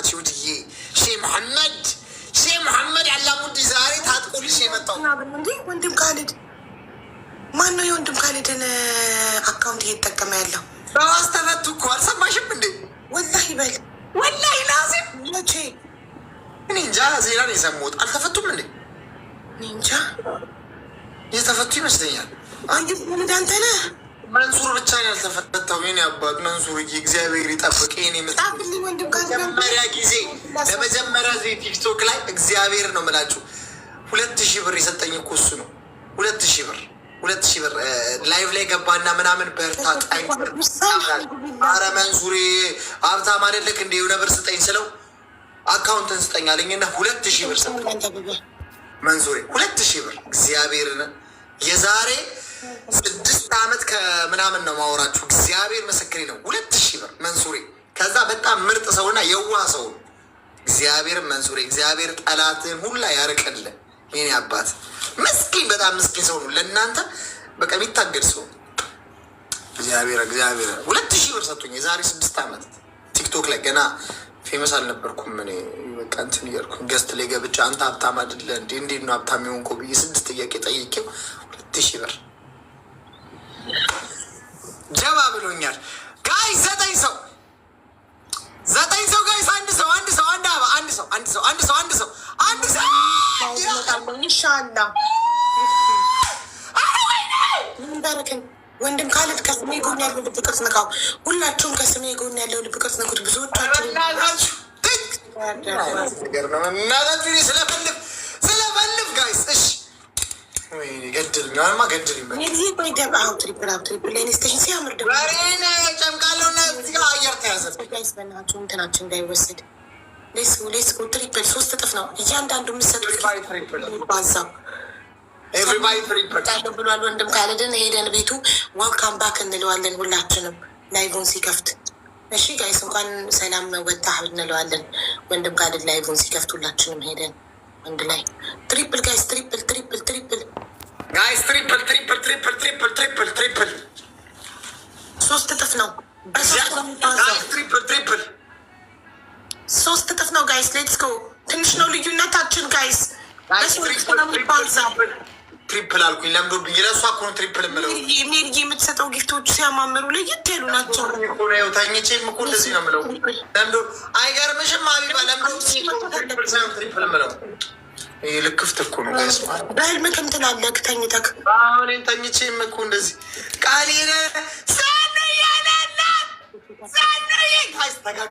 ማች ውድዬ ሼህ መሐመድ አላሙዲ ዛሬ ታጥቆልሽ የመጣው ወንድም ካሊድ ማን ነው? የወንድም ካሊድን አካውንት እየተጠቀመ ያለው በዋስ ተፈቱ እኮ አልሰማሽም እንዴ? ወላሂ በል ወላሂ ላዚም መቼ? እኔ እንጃ ዜና ነው የሰማሁት። አልተፈቱም እንዴ? እኔ እንጃ የተፈቱ ይመስለኛል። ወንድም አንተ ነህ። መንሱር ብቻ ነው ያልተፈታው። የኔ አባት መንሱር እግዚአብሔር ይጠብቅ። የኔ ለመጀመሪያ ጊዜ ቲክቶክ ላይ እግዚአብሔር ነው የምላችሁ 2000 ብር የሰጠኝ እኮ እሱ ነው። 2000 ብር ላይቭ ላይ ገባና ምናምን በርታ ጠንክር፣ አረ መንሱሬ ሀብታም አይደለክ እንደ የሆነ ብር ስጠኝ ስለው አካውንትን ስጠኝ አለኝና 2000 ብር ሰጠኝ። መንሱሬ 2000 ብር እግዚአብሔርን የዛሬ 6 ዓመት ከምናምን ነው ማወራችሁ። እግዚአብሔር ምስክሬ ነው። 2000 ብር መንሱሬ። ከዛ በጣም ምርጥ ሰውና የዋህ ሰው እግዚአብሔር መንሱሬ። እግዚአብሔር ጠላትን ሁላ ያርቅልን የኔ አባት። ምስኪን በጣም ምስኪን ሰው ነው። ለእናንተ በቃ የሚታገድ ሰው እግዚአብሔር 2000 ብር ሰጡኝ የዛሬ 6 ዓመት ቲክቶክ ላይ ገና ፌመስ አልነበርኩም። እኔ በቃ እንትን እያልኩ ገስት ላይ ገብቼ አንተ ሀብታም አይደለ እንዴ እንዴት ነው ሀብታም የሆንከው ብዬ 6 ጥያቄ ጠይቄው 2000 ብር ጀባ ብሎኛል። ጋይስ 9 ሰው ጋይስ፣ አንድ ሰው ኢንሻአላህ ወንድም ካሊድ ከስሜ ጎን ያለው ልብ ቅርጽ ነካው። ሁላችሁም ከስሜ ጎን ያለው ልብ ቅርጽ ነኩት። ብዙዎቻችሁ ስለፈልፍ ጋይስ እሺ ገድልኛማ አየር ተያዘ። እንትናችን እንዳይወሰድ ትሪፕል 3 እጥፍ ነው እያንዳንዱ የምትሰጡት ባዛው ብሏል። ወንድም ካሊድን ሄደን ቤቱ ዋልካም ባክ እንለዋለን ሁላችንም ላይቭን ሲከፍት። እሺ ጋይስ እንኳን ሰላም ወጣህ እንለዋለን ወንድም ካሊድ ላይቭን ሲከፍት ሁላችንም ሄደን አንድ ላይ ትሪፕል ጋይስ ትሪፕል ጋይስ ትሪፕል 3 እጥፍ ነው። ትሪፕል 3 እጥፍ ነው ጋይስ። ሌትስ ጎ። ትንሽ ነው ልዩነታችን ጋይስ። ትሪፕል አልኩኝ ለምዶብኝ። ለእሷ እኮ ነው ትሪፕል የምለው። ሜሪዬ የምትሰጠው ጊፍቶች ሲያማምሩ ለየት ያሉ ናቸው። ተኝቼም እኮ እንደዚህ ነው የምለው። ለምዶ አይገርምሽም? አቢባ ለምዶ ትሪፕል የምለው ልክፍት እኮ ነው ጋይስ። በህልምክም ትላለህ ተኝተክ። እኔም ተኝቼም እኮ እንደዚህ ቃሌ